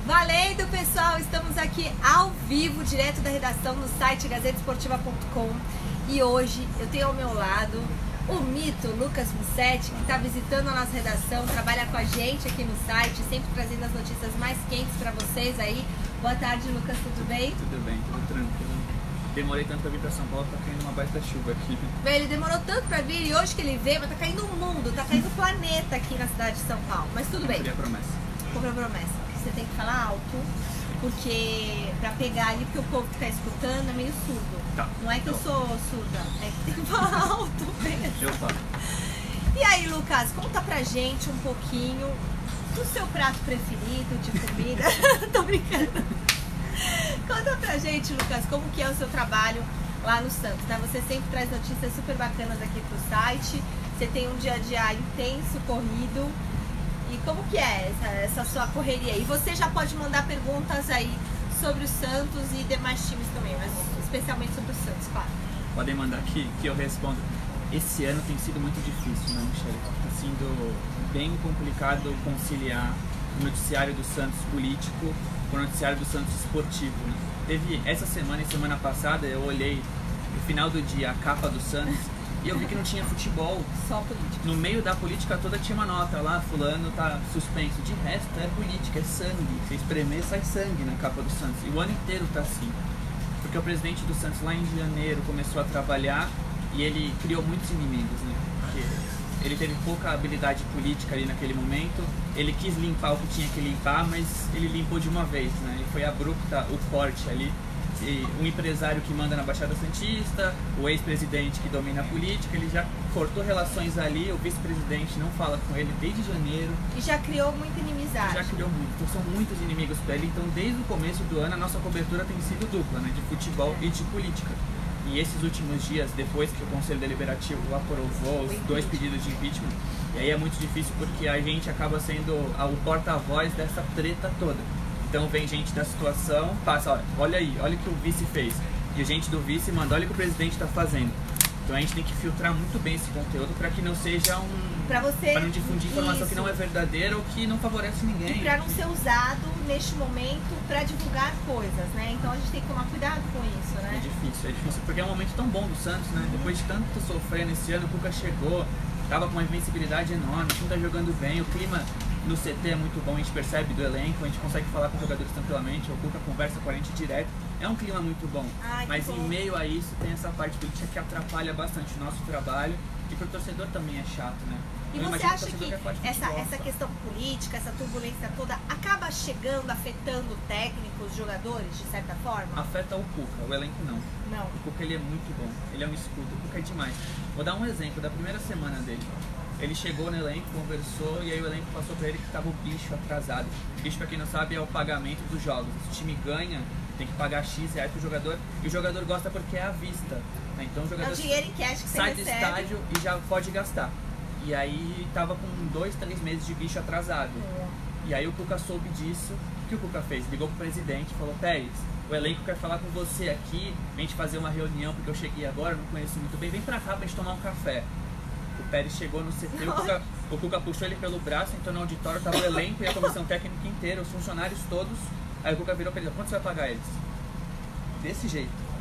Valendo, pessoal! Estamos aqui ao vivo, direto da redação no site gazetesportiva.com. E hoje eu tenho ao meu lado o mito Lucas Mussetti, que está visitando a nossa redação, trabalha com a gente aqui no site, sempre trazendo as notícias mais quentes para vocês aí. Boa tarde, Lucas, tudo bem? Tudo bem, tudo tranquilo. Demorei tanto pra vir pra São Paulo, tá caindo uma baita chuva aqui. Ele demorou tanto pra vir e hoje que ele veio, mas tá caindo o mundo, tá caindo o planeta aqui na cidade de São Paulo. Mas tudo bem. Cumpri a promessa. Cumpri a promessa. Você tem que falar alto, porque pra pegar ali, porque o povo que tá escutando é meio surdo. Tá. Não é que eu sou surda, é que tem que falar alto mesmo. Eu falo. E aí, Lucas, conta pra gente um pouquinho do seu prato preferido de comida. Tô brincando. Conta pra gente, Lucas, como que é o seu trabalho lá no Santos, né? Você sempre traz notícias super bacanas aqui pro site, você tem um dia a dia intenso, corrido, e como que é essa sua correria? E você já pode mandar perguntas aí sobre o Santos e demais times também, mas especialmente sobre o Santos, claro. Podem mandar aqui que eu respondo. Esse ano tem sido muito difícil, né, Michele? Tá sendo bem complicado conciliar o noticiário do Santos político com o noticiário do Santos esportivo, né? Teve essa semana e semana passada, eu olhei no final do dia a capa do Santos e eu vi que não tinha futebol. Só política. No meio da política toda tinha uma nota lá, fulano tá suspenso. De resto é política, é sangue. Se espremer, sai sangue na capa do Santos. E o ano inteiro tá assim. Porque o presidente do Santos lá em janeiro começou a trabalhar e ele criou muitos inimigos, né? Porque ele teve pouca habilidade política ali naquele momento. Ele quis limpar o que tinha que limpar, mas ele limpou de uma vez, né? E foi abrupta o corte ali. E um empresário que manda na Baixada Santista, o ex-presidente que domina a política, ele já cortou relações ali, o vice-presidente não fala com ele desde janeiro. E já criou muita inimizade. Já criou muito, então são muitos inimigos para ele. Então desde o começo do ano a nossa cobertura tem sido dupla, né? De futebol e de política. E esses últimos dias, depois que o Conselho Deliberativo aprovou os 2 pedidos de impeachment, e aí é muito difícil porque a gente acaba sendo o porta-voz dessa treta toda. Então vem gente da situação, passa, olha aí, olha o que o vice fez. E a gente do vice manda, olha o que o presidente está fazendo. Então a gente tem que filtrar muito bem esse conteúdo para que não seja para não difundir informação que não é verdadeira ou que não favorece ninguém. E para não ser usado neste momento para divulgar coisas, né? Então a gente tem que tomar cuidado com isso, né? É difícil, porque é um momento tão bom do Santos, né? Depois de tanto sofrer nesse ano, o Cuca chegou, tava com uma invencibilidade enorme, o time tá jogando bem, o clima no CT é muito bom, a gente percebe do elenco, a gente consegue falar com os jogadores tranquilamente, o Cuca conversa com a gente direto, é um clima muito bom. Mas em meio a isso tem essa parte política que atrapalha bastante o nosso trabalho e pro torcedor também é chato, né? E você acha que essa questão política, essa turbulência toda, acaba chegando, afetando técnicos, jogadores, de certa forma? Afeta o Cuca, o elenco não. Não. O Cuca ele é muito bom, ele é um escudo, o Cuca é demais. Vou dar um exemplo da primeira semana dele. Ele chegou no elenco, conversou e aí o elenco passou pra ele que tava o bicho atrasado. O bicho, pra quem não sabe, é o pagamento dos jogos. Se o time ganha, tem que pagar X reais pro jogador e o jogador gosta porque é à vista. Né? Então o jogador é o dinheiro em cash que você sai recebe. do estádio e já pode gastar. E aí tava com 2, 3 meses de bicho atrasado. E aí o Cuca soube disso. O que o Cuca fez? Ligou pro presidente e falou: Pérez, o elenco quer falar com você aqui, a gente fazer uma reunião porque eu cheguei agora, não conheço muito bem, vem pra cá pra gente tomar um café. O Pérez chegou no CT, o Cuca puxou ele pelo braço, entrou no auditório, tava o elenco e a comissão técnica inteira, os funcionários todos. Aí o Cuca virou pra ele: quanto você vai pagar eles? Desse jeito.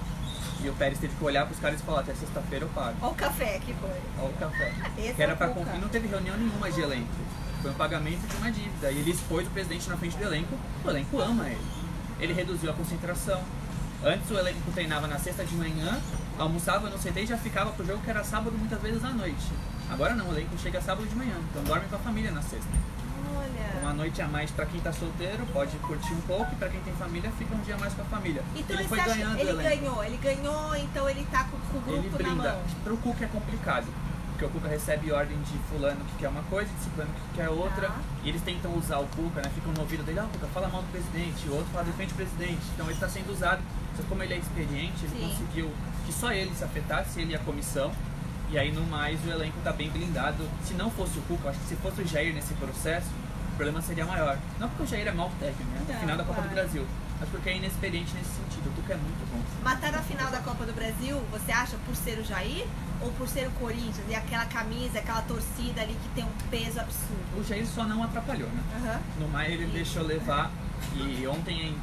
E o Pérez teve que olhar pros caras e falar: até sexta-feira eu pago. Olha o café que foi. Olha o café. Que era e não teve reunião nenhuma de elenco. Foi um pagamento de uma dívida. E ele expôs o presidente na frente do elenco. O elenco ama ele. Ele reduziu a concentração. Antes o elenco treinava na sexta de manhã, almoçava no CT e já ficava pro jogo que era sábado muitas vezes à noite. Agora não, o elenco chega sábado de manhã, então dorme com a família na sexta. Olha. Uma noite a mais pra quem tá solteiro, pode curtir um pouco, e pra quem tem família, fica um dia a mais com a família. Então ele foi ganhando o elenco. Ele ganhou, então ele tá com o grupo ele brinda. na mão. Pro Cuca é complicado, porque o Cuca recebe ordem de fulano que quer uma coisa, de ciclano que quer outra, e eles tentam usar o Cuca, né? Ficam no ouvido dele: Cuca, fala mal do presidente, o outro fala defende o presidente. Então ele tá sendo usado, só que como ele é experiente, ele conseguiu que só ele se afetasse, ele e a comissão. E aí no mais o elenco tá bem blindado. Se não fosse o Cuca, acho que se fosse o Jair nesse processo, o problema seria maior. Não porque o Jair é mau técnico, né? No final da Copa do Brasil, mas porque é inexperiente nesse sentido. O Cuca é muito bom. Matar a final da Copa do Brasil, você acha por ser o Jair ou por ser o Corinthians e aquela camisa, aquela torcida ali que tem um peso absurdo? O Jair só não atrapalhou, né? No mais ele deixou levar. E ontem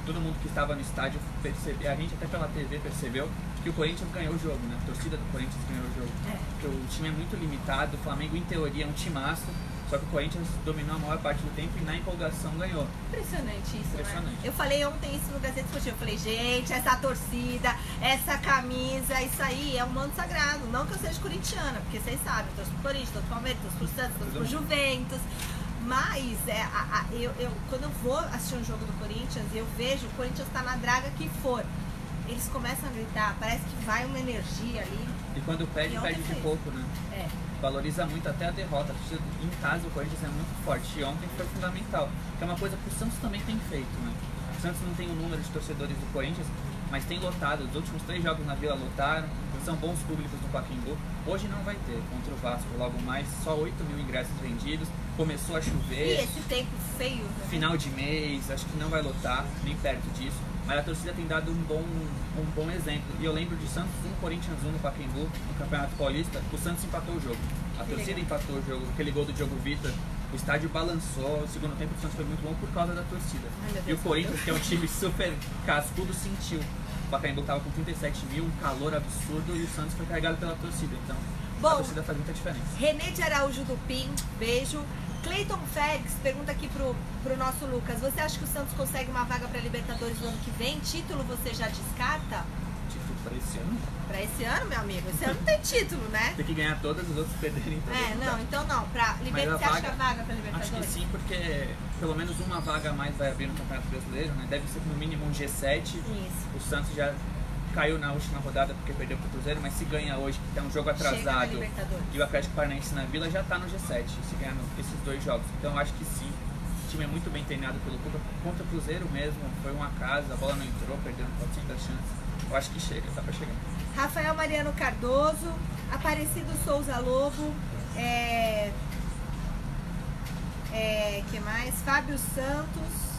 todo mundo que estava no estádio percebeu, a gente até pela TV percebeu que o Corinthians ganhou o jogo, né? A torcida do Corinthians ganhou o jogo. Porque o time é muito limitado, o Flamengo em teoria é um timaço, só que o Corinthians dominou a maior parte do tempo e na empolgação ganhou. Impressionante isso, Impressionante. né? Eu falei ontem isso no Gazeta Esportiva, eu falei, gente, essa torcida, essa camisa, isso aí é um manto sagrado. Não que eu seja corintiana, porque vocês sabem, eu torço pro Corinthians, torço pro Palmeiras, torço pro Santos, torço pro Juventus. Mas quando eu vou assistir um jogo do Corinthians, eu vejo o Corinthians tá na draga que for. Eles começam a gritar, parece que vai uma energia ali. E quando perde, perde de pouco, né? Valoriza muito até a derrota. Em casa o Corinthians é muito forte. E ontem foi fundamental. Que é uma coisa que o Santos também tem feito, né? O Santos não tem o número de torcedores do Corinthians, mas tem lotado. Os últimos 3 jogos na Vila lotaram. São bons públicos no Pacaembu. Hoje não vai ter. Contra o Vasco logo mais, só 8.000 ingressos vendidos. Começou a chover. E esse tempo feio, né? Final de mês, acho que não vai lotar, nem perto disso. Mas a torcida tem dado um bom exemplo. E eu lembro de Santos 1, Corinthians 1 no Pacaembu, no Campeonato Paulista. O Santos empatou o jogo. A torcida empatou o jogo. Aquele gol do Diogo Vitor, o estádio balançou. O segundo tempo do Santos foi muito bom por causa da torcida. E o Corinthians, que é um time super cascudo, sentiu. O Pacaembu estava com 37.000, um calor absurdo, e o Santos foi carregado pela torcida. Então, a torcida faz muita diferença. René de Araújo do Pim, beijo. Cleiton Félix pergunta aqui pro nosso Lucas: você acha que o Santos consegue uma vaga para Libertadores no ano que vem? Título você já descarta? Título para esse ano? Para esse ano, meu amigo? Esse ano não tem título, né? Tem que ganhar todas, os outros perderem todas. Não, então não. Você acha que a vaga para Libertadores? Acho que sim, porque pelo menos uma vaga a mais vai abrir no Campeonato Brasileiro, né? Deve ser no mínimo um G7. Isso. O Santos já caiu na última rodada porque perdeu pro Cruzeiro, mas se ganha hoje, que é um jogo atrasado, e o Atlético Paranaense na Vila, já tá no G7, se ganhar esses 2 jogos. Então eu acho que sim, o time é muito bem treinado pelo Cuca. Contra o Cruzeiro mesmo, foi um acaso, a bola não entrou, perdendo 400 chances. Eu acho que chega, dá pra chegar. Rafael Mariano Cardoso, Aparecido Souza Lobo, que mais? Fábio Santos,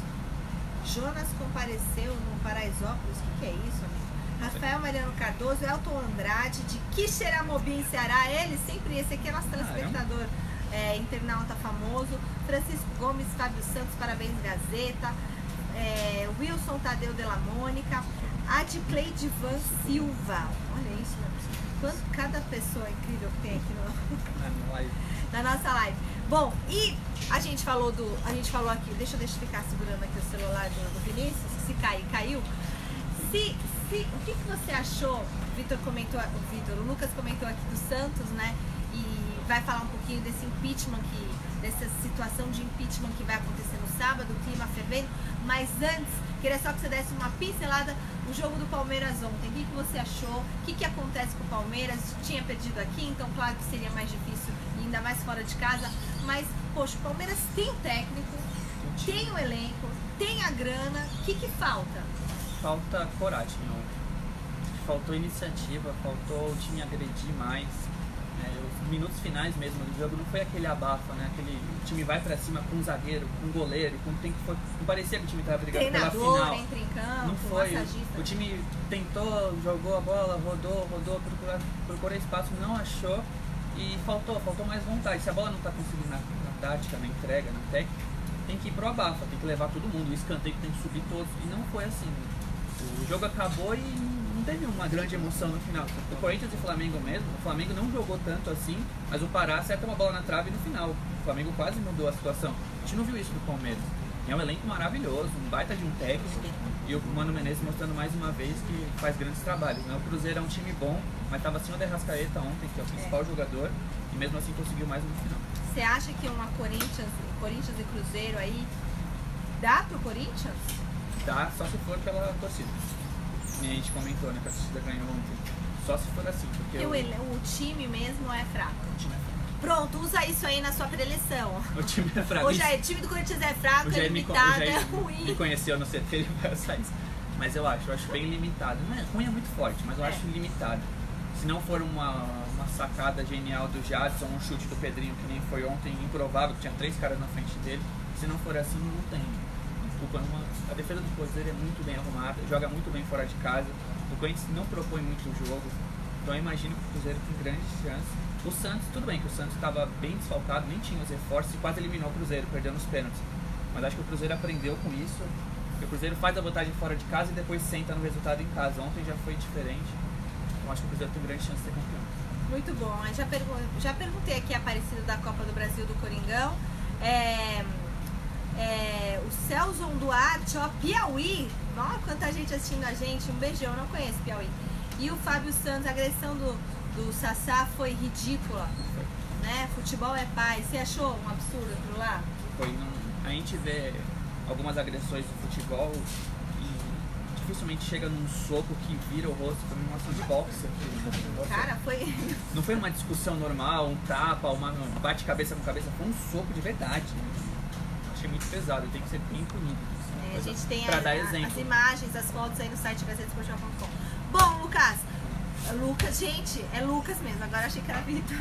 Jonas compareceu no Paraisópolis, o que é isso, amigo? Rafael Mariano Cardoso, Elton Andrade, de Quixeramobim, Ceará, ele sempre, esse aqui é nosso telespectador, internauta famoso. Francisco Gomes, Fábio Santos, parabéns Gazeta. Wilson Tadeu de la Mônica, Adcleide Van Silva, olha isso, quanto cada pessoa incrível que tem aqui na nossa live. Bom, e a gente falou aqui, deixa eu ficar segurando aqui o celular do Vinícius, se cair, caiu. O que você achou? O Lucas comentou aqui do Santos, né? E vai falar um pouquinho desse impeachment, dessa situação de impeachment que vai acontecer no sábado, o clima fervendo. Mas antes, queria só que você desse uma pincelada no jogo do Palmeiras ontem. O que você achou? O que acontece com o Palmeiras? Tinha perdido aqui, então claro que seria mais difícil, ainda mais fora de casa. Mas, poxa, o Palmeiras tem o técnico, tem o elenco, tem a grana. O que falta? Falta coragem, não. Faltou iniciativa, faltou o time agredir mais. Os minutos finais mesmo do jogo não foi aquele abafa, né? O time vai pra cima com um zagueiro, com um goleiro, não parecia que o time tava brigando pela final. Entra em campo, não foi. Massagista. O time tentou, jogou a bola, rodou, procurou espaço, não achou e faltou mais vontade. Se a bola não tá conseguindo na tática, na entrega, na técnica, tem que ir pro abafa, tem que levar todo mundo, o escanteio tem que subir todos, e não foi assim. O jogo acabou e não teve uma grande emoção no final. O Corinthians e o Flamengo mesmo, o Flamengo não jogou tanto assim, mas o Pará acerta uma bola na trave no final. O Flamengo quase mudou a situação. A gente não viu isso no Palmeiras. É um elenco maravilhoso, um baita de um técnico, e o Mano Menezes mostrando mais uma vez que faz grandes trabalhos, né? O Cruzeiro é um time bom, mas estava acima da Arrascaeta ontem, que é o principal jogador, e mesmo assim conseguiu mais no final. Você acha que uma Corinthians e Cruzeiro aí dá pro Corinthians? Dá, só se for pela torcida. E a gente comentou, né, que a torcida ganhou ontem. Só se for assim, porque o time mesmo é fraco. O time é fraco. Pronto, usa isso aí na sua preleção. O time é fraco. O time do Corinthians é fraco, é limitado, é ruim. Me conheceu no CT, ele vai usar isso. Mas eu acho bem limitado. Não é ruim, é muito forte, mas eu acho limitado. Se não for uma sacada genial do Jadson, um chute do Pedrinho, que nem foi ontem, improvável, que tinha 3 caras na frente dele. Se não for assim, não tem. A defesa do Cruzeiro é muito bem arrumada, joga muito bem fora de casa. O Corinthians não propõe muito o jogo, então eu imagino que o Cruzeiro tem grandes chances. O Santos, tudo bem que o Santos estava bem desfalcado, nem tinha os reforços e quase eliminou o Cruzeiro, perdendo os pênaltis. Mas acho que o Cruzeiro aprendeu com isso. O Cruzeiro faz a vantagem fora de casa e depois senta no resultado em casa. Ontem já foi diferente. Eu acho que o Cruzeiro tem grande chance de ser campeão. Muito bom. Eu já perguntei aqui a Aparecida da Copa do Brasil do Coringão. O Celso Duarte, ó, Piauí. Ó, quanta gente assistindo a gente. Um beijão, eu não conheço Piauí. E o Fábio Santos, a agressão do Sassá foi ridícula. Né? Futebol é paz. Você achou um absurdo aquilo lá? Foi, a gente vê algumas agressões do futebol e dificilmente chega num soco que vira o rosto. Foi uma ação de boxe. Cara, foi... Não foi uma discussão normal, um tapa, um bate-cabeça com cabeça. Foi um soco de verdade. Achei muito pesado, tem que ser bem punido. A gente tem as imagens, as fotos aí no site gazetesportiva.com. Bom, Lucas, gente, é Lucas mesmo. Agora achei que era Vitor.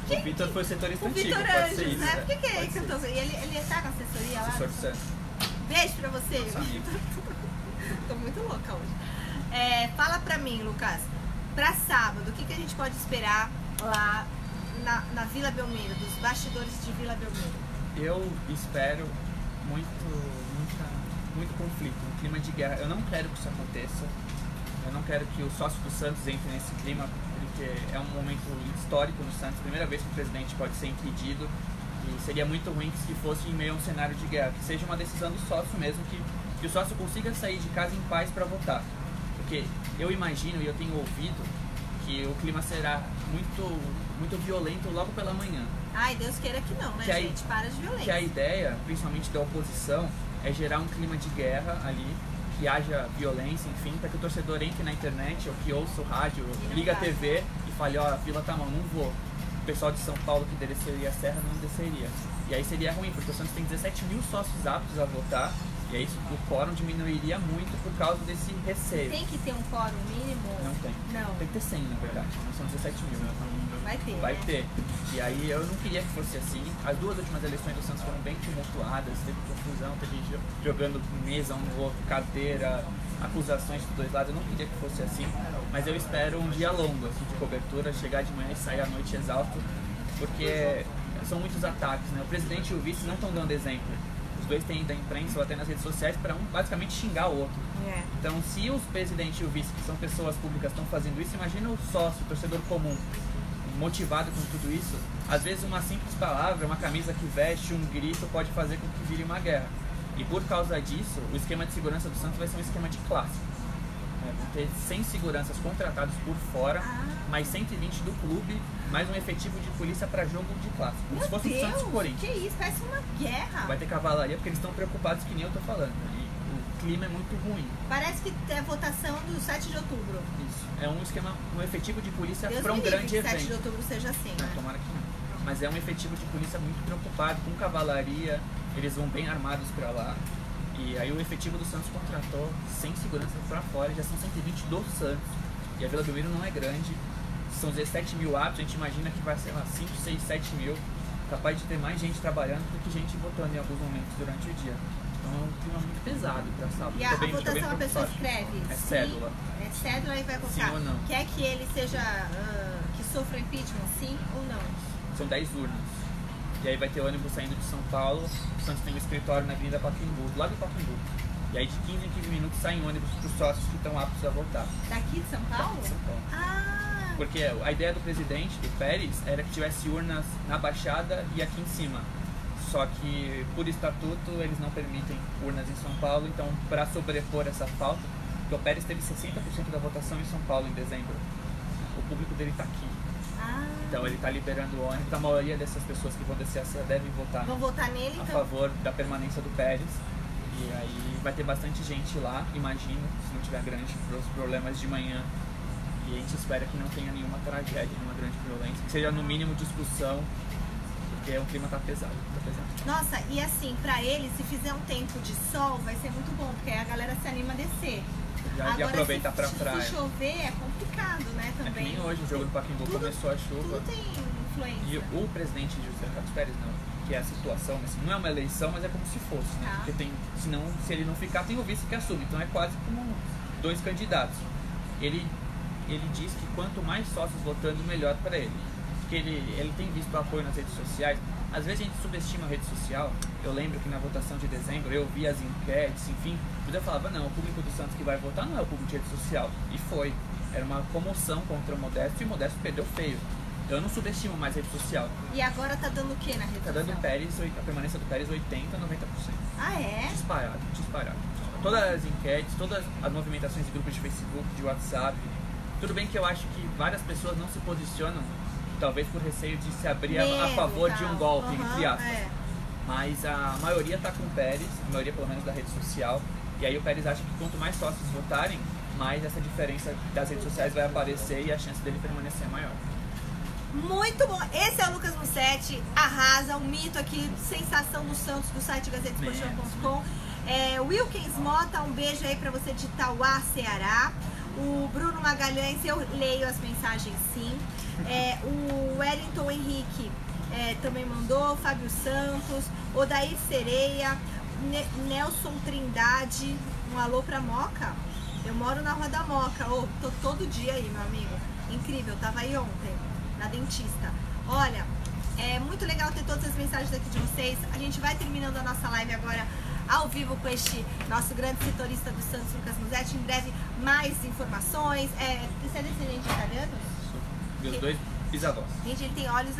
O Vitor foi setorista antigo, Vitor pode ser Anjos, isso, né? Por que ele cantou? E ele tá com a assessoria lá? Assessor de Santos. Beijo pra você. Nosso amigo. Tô muito louca hoje. Fala pra mim, Lucas, pra sábado, o que a gente pode esperar lá na Vila Belmiro, dos bastidores de Vila Belmiro? Eu espero muito conflito, um clima de guerra. Eu não quero que isso aconteça. Eu não quero que o sócio do Santos entre nesse clima, porque é um momento histórico no Santos. Primeira vez que o presidente pode ser impedido. E seria muito ruim que se fosse em meio a um cenário de guerra. Que seja uma decisão do sócio mesmo, que o sócio consiga sair de casa em paz para votar. Porque eu imagino e eu tenho ouvido que o clima será muito violento logo pela manhã. Ai, Deus queira que não, né, gente? Para de violência. Que a ideia, principalmente da oposição, é gerar um clima de guerra ali, que haja violência, enfim, para que o torcedor entre na internet, ou que ouça o rádio, liga a TV e fale, ó, a Vila tá mal, não vou. O pessoal de São Paulo que desceria a serra não desceria. E aí seria ruim, porque o Santos tem 17 mil sócios aptos a votar, e aí o quórum diminuiria muito por causa desse receio. Tem que ter um quórum mínimo? Não tem. Não. Tem que ter 100, na verdade. Não são 17 mil. Vai ter, Vai né? ter. E aí eu não queria que fosse assim. As duas últimas eleições do Santos foram bem tumultuadas, teve confusão, teve gente jogando mesa um no outro, cadeira, acusações dos dois lados. Eu não queria que fosse assim, mas eu espero um dia longo assim, de cobertura, chegar de manhã e sair à noite exausto, porque são muitos ataques, né? O presidente e o vice não estão dando exemplo. Os dois têm ido à imprensa ou até nas redes sociais para um basicamente xingar o outro. Então, se os presidente e o vice, que são pessoas públicas, estão fazendo isso, imagina o sócio, o torcedor comum, motivado com tudo isso. Às vezes uma simples palavra, uma camisa que veste, um grito pode fazer com que vire uma guerra. E por causa disso, o esquema de segurança do Santos vai ser um esquema de classe. Vão ter 100 seguranças contratados por fora, mais 120 do clube, mais um efetivo de polícia para jogo de classe. Como se fosse o Santos e o Corinthians. Que isso, parece uma guerra. Vai ter cavalaria porque eles estão preocupados que nem eu tô falando. E o clima é muito ruim. Parece que é a votação do 7 de outubro. Isso. É um esquema, um efetivo de polícia Deus para um me livre grande que evento. 7 de outubro seja assim, né? Tomara que não. Mas é um efetivo de polícia muito preocupado, com cavalaria, eles vão bem armados para lá. E aí o efetivo do Santos contratou 100 seguranças para fora, já são 120 do Santos. E a Vila Belmiro não é grande, são 17 mil aptos, a gente imagina que vai ser lá 5, 6, 7 mil. Capaz de ter mais gente trabalhando do que gente votando em alguns momentos durante o dia. Então é um clima muito pesado para sábado. E a votação a pessoa escreve? É cédula. É cédula e vai votar. Sim ou não? Quer que ele seja, que sofra impeachment, sim ou não? São 10 urnas. E aí vai ter ônibus saindo de São Paulo. O Santos tem um escritório na Avenida Pacaembu, do lado do Pacaembu. E aí de 15 em 15 minutos saem ônibus para os sócios que estão aptos a votar. Daqui de São Paulo? Daqui de São Paulo. Ah! Porque a ideia do presidente, do Pérez, era que tivesse urnas na Baixada e aqui em cima. Só que, por estatuto, eles não permitem urnas em São Paulo. Então, para sobrepor essa falta, porque o Pérez teve 60% da votação em São Paulo em dezembro. O público dele está aqui. Então ele está liberando o ônibus. A maioria dessas pessoas que vão descer essa devem votar. Vão votar nele, a então? favor da permanência do Pérez. E aí vai ter bastante gente lá, imagino, se não tiver grandes problemas de manhã. E a gente espera que não tenha nenhuma tragédia, nenhuma grande violência. Que seja no mínimo discussão, porque o clima tá pesado, Nossa, e assim, pra ele, se fizer um tempo de sol, vai ser muito bom, porque aí a galera se anima a descer. E aproveita pra praia. Se chover, é complicado, né, também. É que nem hoje, o jogo do Pacaembu começou a chuva. Tudo tem influência. E o presidente José Carlos Pérez, não, que é a situação, assim, não é uma eleição, mas é como se fosse, né? Porque tem, senão, se ele não ficar, tem o vice que assume. Então é quase como dois candidatos. Ele diz que quanto mais sócios votando, melhor para ele. Porque ele tem visto apoio nas redes sociais. Às vezes a gente subestima a rede social. Eu lembro que na votação de dezembro eu vi as enquetes, enfim, mas eu falava, não, o público do Santos que vai votar não é o público de rede social. E foi. Era uma comoção contra o Modesto e o Modesto perdeu feio. Eu não subestimo mais a rede social. E agora tá dando o que na rede social? Tá dando a permanência do Pérez 80%, 90%. Ah, é? Disparado. Todas as enquetes, todas as movimentações de grupos de Facebook, de WhatsApp. Tudo bem que eu acho que várias pessoas não se posicionam, talvez por receio de se abrir a favor de um golpe, entre aspas. Mas a maioria tá com o Pérez, a maioria pelo menos da rede social. E aí o Pérez acha que quanto mais sócios votarem, mais essa diferença das redes sociais vai aparecer e a chance dele permanecer é maior. Muito bom. Esse é o Lucas Mussetti, arrasa, um mito aqui, sensação do Santos, do site gazetesportiva.com. Wilkins Mota, um beijo aí pra você de Itauá, Ceará. O Bruno Magalhães, eu leio as mensagens sim. O Wellington Henrique também mandou. Fábio Santos, Odair Sereia, Nelson Trindade, um alô pra Moca. Eu moro na Rua da Moca, tô todo dia aí, meu amigo. Incrível, tava aí ontem, na dentista. Olha, é muito legal ter todas as mensagens aqui de vocês. A gente vai terminando a nossa live agora ao vivo com este nosso grande setorista do Santos, Lucas Mussetti. Em breve, mais informações. Você é descendente de italiano? Meus dois bisavós. Gente, ele tem olhos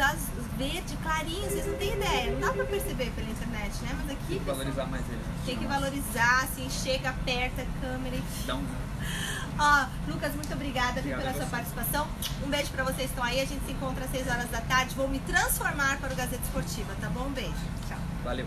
verde, clarinhos, vocês não têm ideia. Não dá pra perceber pela internet, né? Mas aqui... Tem que valorizar mais ele. Tem que valorizar, assim, chega, aperta a câmera e... Dá um... Lucas, muito obrigada pela sua participação. Um beijo pra vocês que estão aí. A gente se encontra às 6 horas da tarde. Vou me transformar para o Gazeta Esportiva, tá bom? Um beijo. Tchau. Valeu.